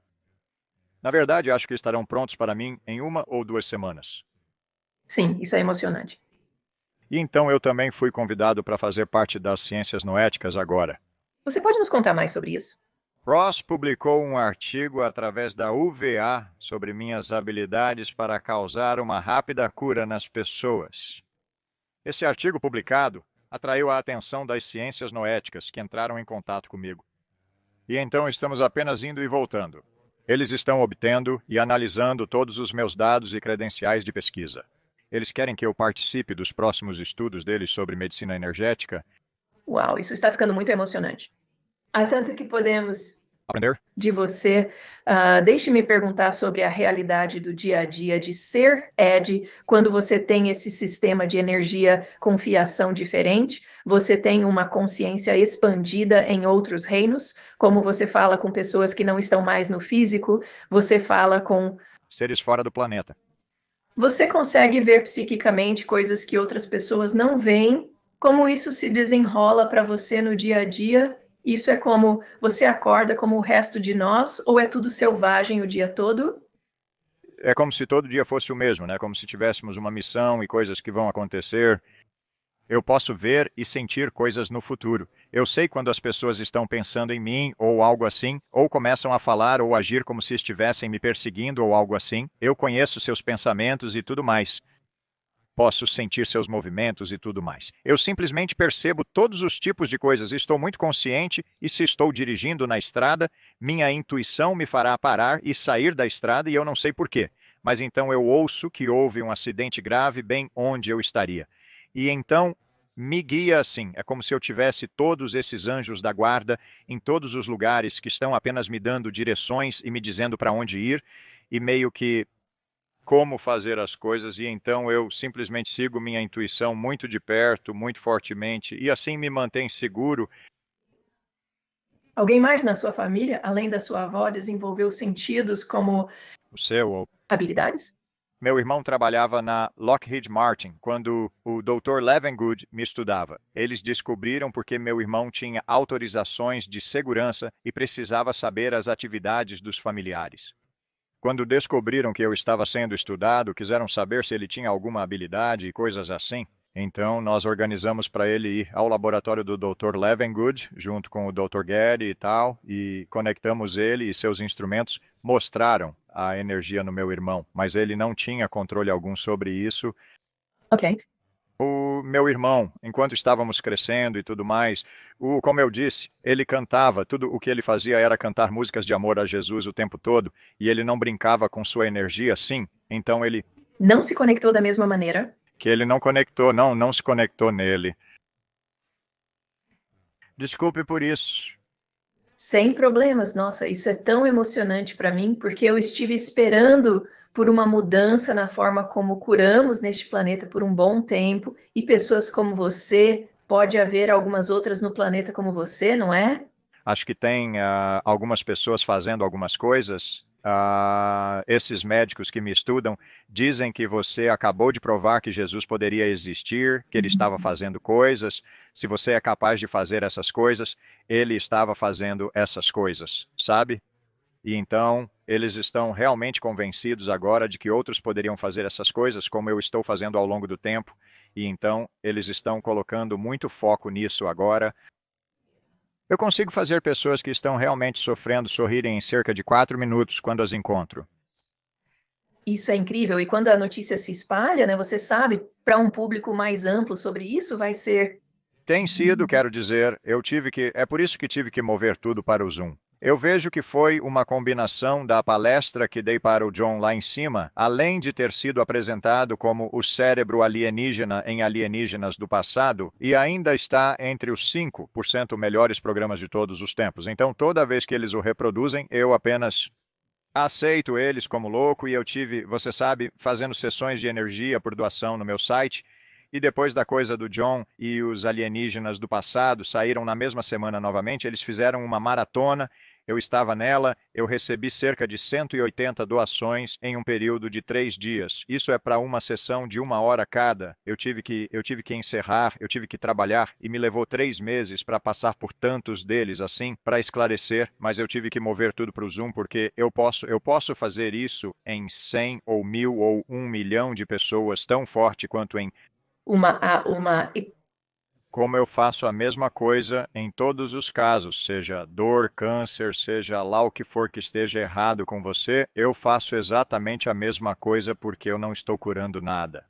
Na verdade, acho que estarão prontos para mim em 1 ou 2 semanas. Sim, isso é emocionante. E então eu também fui convidado para fazer parte das ciências noéticas agora. Você pode nos contar mais sobre isso? Ross publicou um artigo através da UVA sobre minhas habilidades para causar uma rápida cura nas pessoas. Esse artigo publicado atraiu a atenção das ciências noéticas, que entraram em contato comigo. E então estamos apenas indo e voltando. Eles estão obtendo e analisando todos os meus dados e credenciais de pesquisa. Eles querem que eu participe dos próximos estudos deles sobre medicina energética. Uau, isso está ficando muito emocionante. Há tanto que podemos Aprender? de você. Deixe-me perguntar sobre a realidade do dia a dia de ser Ed, quando você tem esse sistema de energia com fiação diferente, você tem uma consciência expandida em outros reinos, como você fala com pessoas que não estão mais no físico, você fala com... Seres fora do planeta. Você consegue ver psiquicamente coisas que outras pessoas não veem? Como isso se desenrola para você no dia a dia? Isso é como você acorda como o resto de nós, ou é tudo selvagem o dia todo? É como se todo dia fosse o mesmo, né? Como se tivéssemos uma missão e coisas que vão acontecer. Eu posso ver e sentir coisas no futuro. Eu sei quando as pessoas estão pensando em mim ou algo assim, ou começam a falar ou agir como se estivessem me perseguindo ou algo assim. Eu conheço seus pensamentos e tudo mais. Posso sentir seus movimentos e tudo mais. Eu simplesmente percebo todos os tipos de coisas. Estou muito consciente e se estou dirigindo na estrada, minha intuição me fará parar e sair da estrada e eu não sei por quê. Mas então eu ouço que houve um acidente grave bem onde eu estaria. E então me guia assim. É como se eu tivesse todos esses anjos da guarda em todos os lugares que estão apenas me dando direções e me dizendo para onde ir e meio que como fazer as coisas, e então eu simplesmente sigo minha intuição muito de perto, muito fortemente, e assim me mantém seguro. Alguém mais na sua família, além da sua avó, desenvolveu sentidos como O seu, habilidades? meu irmão trabalhava na Lockheed Martin quando o Dr. Levengood me estudava. Eles descobriram porque meu irmão tinha autorizações de segurança e precisava saber as atividades dos familiares. Quando descobriram que eu estava sendo estudado, quiseram saber se ele tinha alguma habilidade e coisas assim. Então, nós organizamos para ele ir ao laboratório do Dr. Levengood, junto com o Dr. Getty e tal, e conectamos ele e seus instrumentos mostraram a energia no meu irmão, mas ele não tinha controle algum sobre isso. Ok. O meu irmão, enquanto estávamos crescendo e tudo mais, como eu disse, ele cantava, tudo o que ele fazia era cantar músicas de amor a Jesus o tempo todo, e ele não brincava com sua energia assim, então ele, Não se conectou da mesma maneira? que ele não conectou, não se conectou nele. Desculpe por isso. Sem problemas. Nossa, isso é tão emocionante para mim, porque eu estive esperando por uma mudança na forma como curamos neste planeta por um bom tempo, e pessoas como você, pode haver algumas outras no planeta como você, não é? Acho que tem algumas pessoas fazendo algumas coisas. Esses médicos que me estudam dizem que você acabou de provar que Jesus poderia existir, que ele estava fazendo coisas. Se você é capaz de fazer essas coisas, ele estava fazendo essas coisas, sabe? E então eles estão realmente convencidos agora de que outros poderiam fazer essas coisas, como eu estou fazendo ao longo do tempo. E então eles estão colocando muito foco nisso agora. Eu consigo fazer pessoas que estão realmente sofrendo sorrirem em cerca de 4 minutos quando as encontro. Isso é incrível. E quando a notícia se espalha, né, você sabe, para um público mais amplo sobre isso, vai ser. Tem sido, quero dizer, é por isso que tive que mover tudo para o Zoom. Eu vejo que foi uma combinação da palestra que dei para o John lá em cima, além de ter sido apresentado como o cérebro alienígena em Alienígenas do Passado, e ainda está entre os 5% melhores programas de todos os tempos. Então, toda vez que eles o reproduzem, eu apenas aceito eles como louco, e eu tive, você sabe, fazendo sessões de energia por doação no meu site. E depois da coisa do John e os alienígenas do passado saíram na mesma semana novamente, eles fizeram uma maratona. Eu estava nela, eu recebi cerca de 180 doações em um período de 3 dias. Isso é para uma sessão de 1 hora cada. Eu tive que encerrar, eu tive que trabalhar, e me levou 3 meses para passar por tantos deles assim, para esclarecer, mas eu tive que mover tudo para o Zoom, porque eu posso fazer isso em 100 ou 1000 ou 1 milhão de pessoas tão forte quanto em uma. como eu faço a mesma coisa em todos os casos, seja dor, câncer, seja lá o que for que esteja errado com você, eu faço exatamente a mesma coisa porque eu não estou curando nada.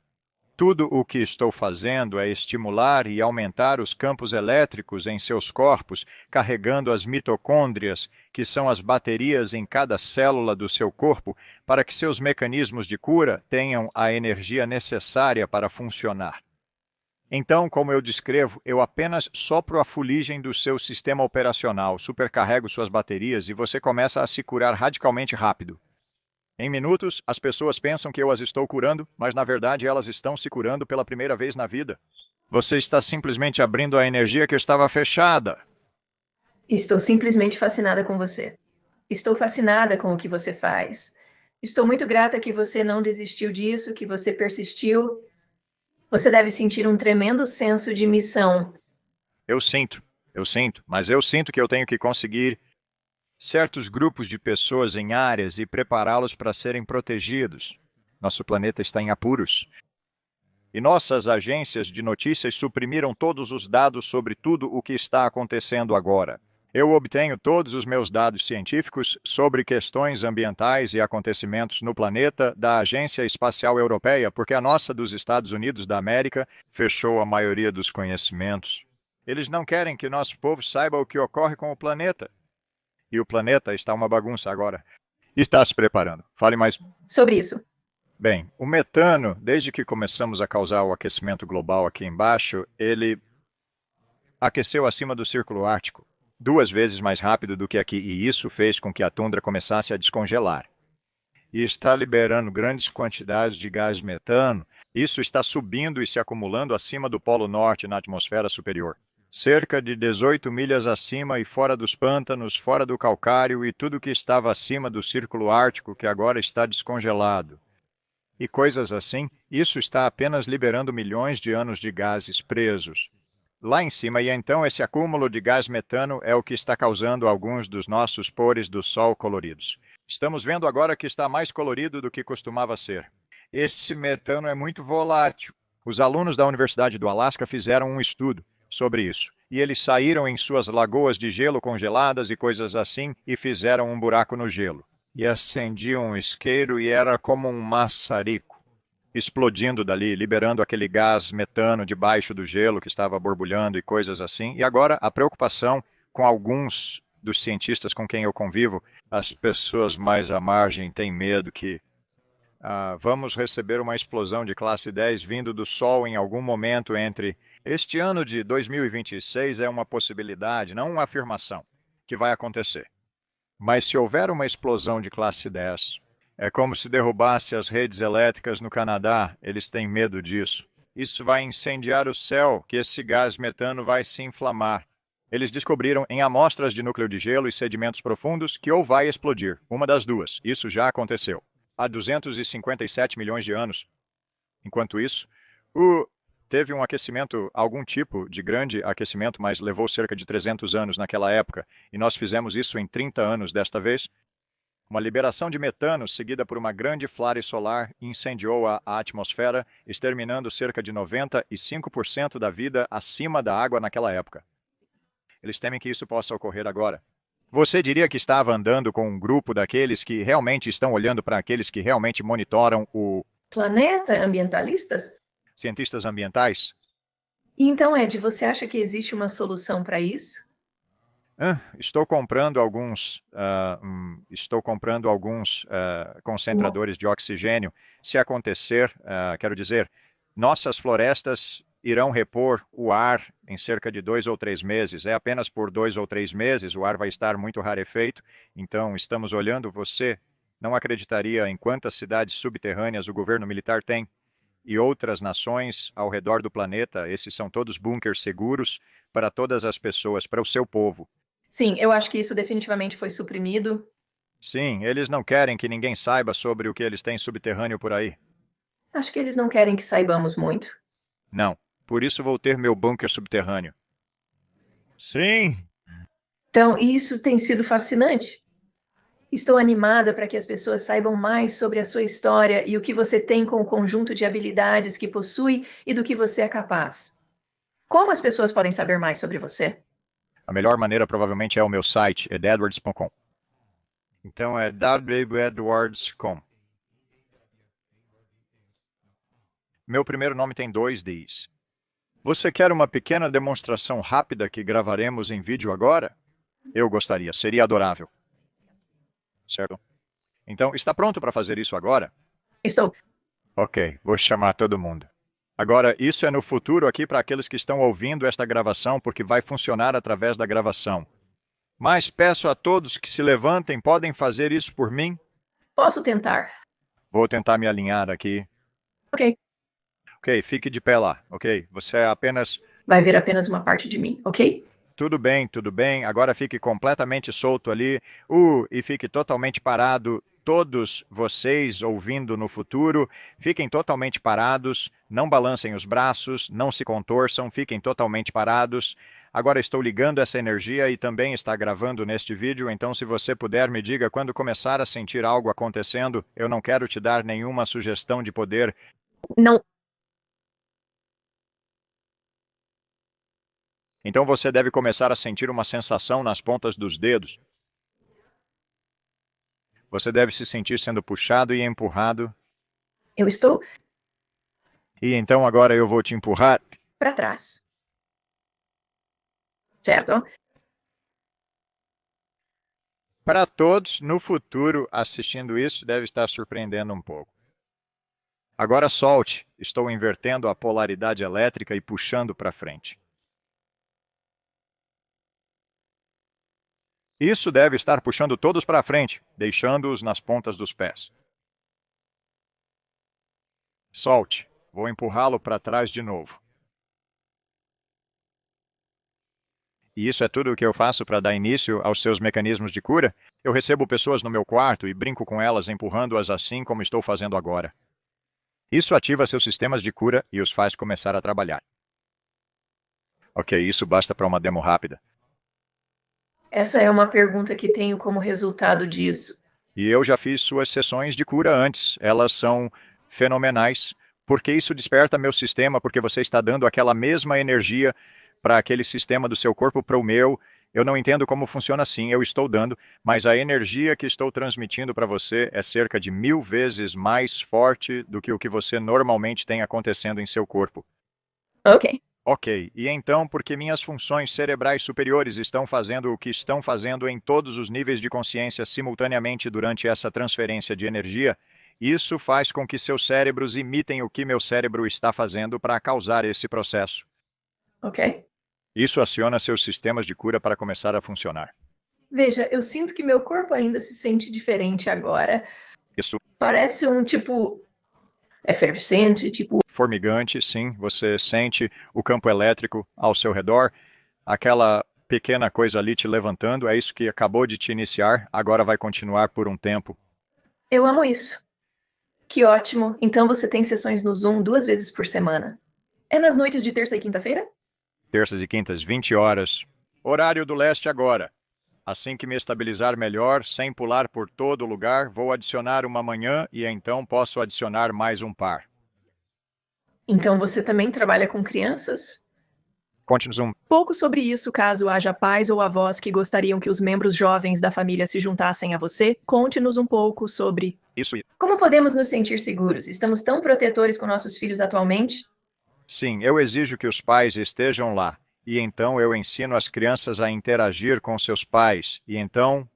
Tudo o que estou fazendo é estimular e aumentar os campos elétricos em seus corpos, carregando as mitocôndrias, que são as baterias em cada célula do seu corpo, para que seus mecanismos de cura tenham a energia necessária para funcionar. Então, como eu descrevo, eu apenas sopro a fuligem do seu sistema operacional, supercarrego suas baterias e você começa a se curar radicalmente rápido. Em minutos, as pessoas pensam que eu as estou curando, mas na verdade elas estão se curando pela primeira vez na vida. Você está simplesmente abrindo a energia que estava fechada. Estou simplesmente fascinada com você. Estou fascinada com o que você faz. Estou muito grata que você não desistiu disso, que você persistiu. Você deve sentir um tremendo senso de missão. Eu sinto, mas eu sinto que eu tenho que conseguir certos grupos de pessoas em áreas e prepará-los para serem protegidos. Nosso planeta está em apuros. E nossas agências de notícias suprimiram todos os dados sobre tudo o que está acontecendo agora. Eu obtenho todos os meus dados científicos sobre questões ambientais e acontecimentos no planeta da Agência Espacial Europeia, porque a nossa dos Estados Unidos da América fechou a maioria dos conhecimentos. Eles não querem que nosso povo saiba o que ocorre com o planeta. E o planeta está uma bagunça agora. Está se preparando. Fale mais. Sobre isso. Bem, o metano, desde que começamos a causar o aquecimento global aqui embaixo, ele aqueceu acima do Círculo Ártico 2 vezes mais rápido do que aqui, e isso fez com que a tundra começasse a descongelar. E está liberando grandes quantidades de gás metano. Isso está subindo e se acumulando acima do Polo Norte na atmosfera superior. Cerca de 18 milhas acima e fora dos pântanos, fora do calcário e tudo que estava acima do Círculo Ártico, que agora está descongelado. E coisas assim, isso está apenas liberando milhões de anos de gases presos. lá em cima. E então esse acúmulo de gás metano é o que está causando alguns dos nossos pores do Sol coloridos. Estamos vendo agora que está mais colorido do que costumava ser. Esse metano é muito volátil. Os alunos da Universidade do Alasca fizeram um estudo sobre isso. E eles saíram em suas lagoas de gelo congeladas e coisas assim e fizeram um buraco no gelo. E acendiam um isqueiro e era como um maçarico explodindo dali, liberando aquele gás metano debaixo do gelo que estava borbulhando e coisas assim. E agora a preocupação com alguns dos cientistas com quem eu convivo, as pessoas mais à margem têm medo que vamos receber uma explosão de classe 10 vindo do Sol em algum momento entre este ano de 2026 é uma possibilidade, não uma afirmação, que vai acontecer. Mas se houver uma explosão de classe 10, é como se derrubasse as redes elétricas no Canadá, eles têm medo disso. Isso vai incendiar o céu, que esse gás metano vai se inflamar. Eles descobriram em amostras de núcleo de gelo e sedimentos profundos que ou vai explodir, uma das duas. Isso já aconteceu há 257 milhões de anos. Enquanto isso, teve um aquecimento, algum tipo de grande aquecimento, mas levou cerca de 300 anos naquela época, e nós fizemos isso em 30 anos desta vez. Uma liberação de metano seguida por uma grande flare solar incendiou a atmosfera, exterminando cerca de 95% da vida acima da água naquela época. Eles temem que isso possa ocorrer agora. Você diria que estava andando com um grupo daqueles que realmente estão olhando para aqueles que realmente monitoram o Planeta, ambientalistas? cientistas ambientais? Então, Ed, você acha que existe uma solução para isso? Estou comprando alguns concentradores de oxigênio. Se acontecer, quero dizer, nossas florestas irão repor o ar em cerca de 2 ou 3 meses. É apenas por 2 ou 3 meses, o ar vai estar muito rarefeito. Então, estamos olhando, você não acreditaria em quantas cidades subterrâneas o governo militar tem e outras nações ao redor do planeta. Esses são todos bunkers seguros para todas as pessoas, para o seu povo. Sim, eu acho que isso definitivamente foi suprimido. Sim, eles não querem que ninguém saiba sobre o que eles têm subterrâneo por aí. Acho que eles não querem que saibamos muito. Não. Por isso vou ter meu bunker subterrâneo. Sim. Então, isso tem sido fascinante. Estou animada para que as pessoas saibam mais sobre a sua história e o que você tem com o conjunto de habilidades que possui e do que você é capaz. Como as pessoas podem saber mais sobre você? A melhor maneira provavelmente é o meu site, ededwards.com. Então é www.edwards.com. Meu primeiro nome tem 2 Ds. Você quer uma pequena demonstração rápida que gravaremos em vídeo agora? Eu gostaria, seria adorável. Certo? Então, está pronto para fazer isso agora? Estou. Ok, vou chamar todo mundo. Agora, isso é no futuro aqui para aqueles que estão ouvindo esta gravação, porque vai funcionar através da gravação. Mas peço a todos que se levantem, podem fazer isso por mim? Posso tentar. Vou tentar me alinhar aqui. Ok. Ok, fique de pé lá, ok? Você é apenas... Vai ver apenas uma parte de mim, ok? Tudo bem, tudo bem. Agora fique completamente solto ali. E fique totalmente parado. Todos vocês ouvindo no futuro, fiquem totalmente parados. Não balancem os braços, não se contorçam, fiquem totalmente parados. Agora estou ligando essa energia e também está gravando neste vídeo, então se você puder me diga quando começar a sentir algo acontecendo. Eu não quero te dar nenhuma sugestão de poder. Não. Então você deve começar a sentir uma sensação nas pontas dos dedos. Você deve se sentir sendo puxado e empurrado. Eu estou E então agora eu vou te empurrar. para trás. Certo? Para todos, no futuro, assistindo isso, deve estar surpreendendo um pouco. Agora solte. Estou invertendo a polaridade elétrica e puxando para frente. Isso deve estar puxando todos para frente, deixando-os nas pontas dos pés. Solte. Vou empurrá-lo para trás de novo. E isso é tudo o que eu faço para dar início aos seus mecanismos de cura? Eu recebo pessoas no meu quarto e brinco com elas, empurrando-as assim como estou fazendo agora. Isso ativa seus sistemas de cura e os faz começar a trabalhar. Ok, isso basta para uma demo rápida. Essa é uma pergunta que tenho como resultado disso. E eu já fiz suas sessões de cura antes. Elas são fenomenais. Porque isso desperta meu sistema, porque você está dando aquela mesma energia para aquele sistema do seu corpo para o meu. Eu não entendo como funciona assim, eu estou dando, mas a energia que estou transmitindo para você é cerca de 1000 vezes mais forte do que o que você normalmente tem acontecendo em seu corpo. Ok. Ok, e então, porque minhas funções cerebrais superiores estão fazendo o que estão fazendo em todos os níveis de consciência simultaneamente durante essa transferência de energia, isso faz com que seus cérebros imitem o que meu cérebro está fazendo para causar esse processo. Ok. Isso aciona seus sistemas de cura para começar a funcionar. Veja, eu sinto que meu corpo ainda se sente diferente agora. Isso Parece um tipo efervescente, tipo. formigante, sim, você sente o campo elétrico ao seu redor, aquela pequena coisa ali te levantando, é isso que acabou de te iniciar, agora vai continuar por um tempo. Eu amo isso. Que ótimo. Então você tem sessões no Zoom 2 vezes por semana. É nas noites de terça e quinta-feira? Terças e quintas, 20 horas. Horário do leste agora. Assim que me estabilizar melhor, sem pular por todo lugar, vou adicionar uma manhã e então posso adicionar mais um par. Então você também trabalha com crianças? Conte-nos um. Pouco sobre isso, caso haja pais ou avós que gostariam que os membros jovens da família se juntassem a você. Conte-nos um pouco sobre. Isso. Como podemos nos sentir seguros? Estamos tão protetores com nossos filhos atualmente? Sim, eu exijo que os pais estejam lá. E então eu ensino as crianças a interagir com seus pais. E então,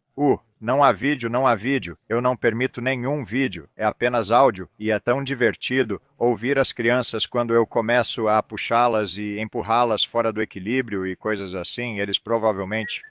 não há vídeo, não há vídeo. Eu não permito nenhum vídeo. É apenas áudio. E é tão divertido ouvir as crianças quando eu começo a puxá-las e empurrá-las fora do equilíbrio e coisas assim. Eles provavelmente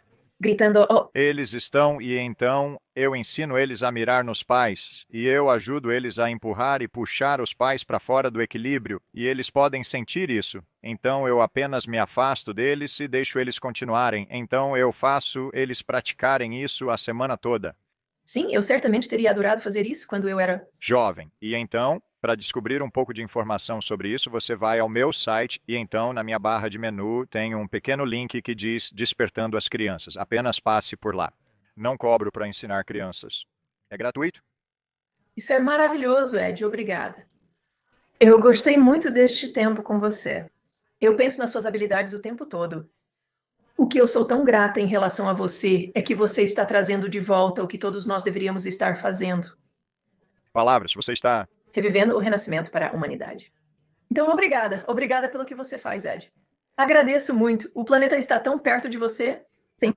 Gritando, oh, eles estão, e então eu ensino eles a mirar nos pais, e eu ajudo eles a empurrar e puxar os pais para fora do equilíbrio, e eles podem sentir isso. Então eu apenas me afasto deles e deixo eles continuarem. Então eu faço eles praticarem isso a semana toda. sim, eu certamente teria adorado fazer isso quando eu era. Jovem. E então, para descobrir um pouco de informação sobre isso, você vai ao meu site e então na minha barra de menu tem um pequeno link que diz Despertando as Crianças. Apenas passe por lá. Não cobro para ensinar crianças. É gratuito? Isso é maravilhoso, Ed, obrigada. Eu gostei muito deste tempo com você. Eu penso nas suas habilidades o tempo todo. O que eu sou tão grata em relação a você é que você está trazendo de volta o que todos nós deveríamos estar fazendo, Palavras, você está. revivendo o renascimento para a humanidade. Então, obrigada. Obrigada pelo que você faz, Ed. Agradeço muito. O planeta está tão perto de você. Sim.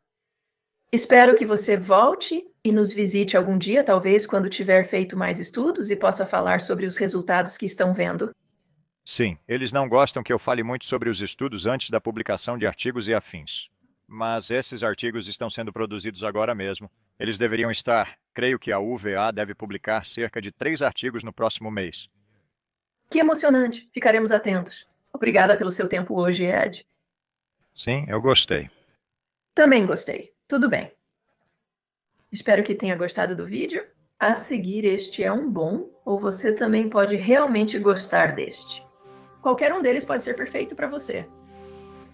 Espero que você volte e nos visite algum dia, talvez quando tiver feito mais estudos e possa falar sobre os resultados que estão vendo. Sim, eles não gostam que eu fale muito sobre os estudos antes da publicação de artigos e afins. Mas esses artigos estão sendo produzidos agora mesmo. Eles deveriam estar. Creio que a UVA deve publicar cerca de 3 artigos no próximo mês. Que emocionante. Ficaremos atentos. Obrigada pelo seu tempo hoje, Ed. Sim, eu gostei. Também gostei. Tudo bem. Espero que tenha gostado do vídeo. A seguir, este é um bom, ou você também pode realmente gostar deste. Qualquer um deles pode ser perfeito para você.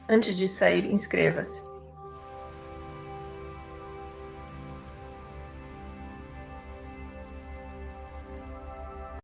Antes de sair, inscreva-se.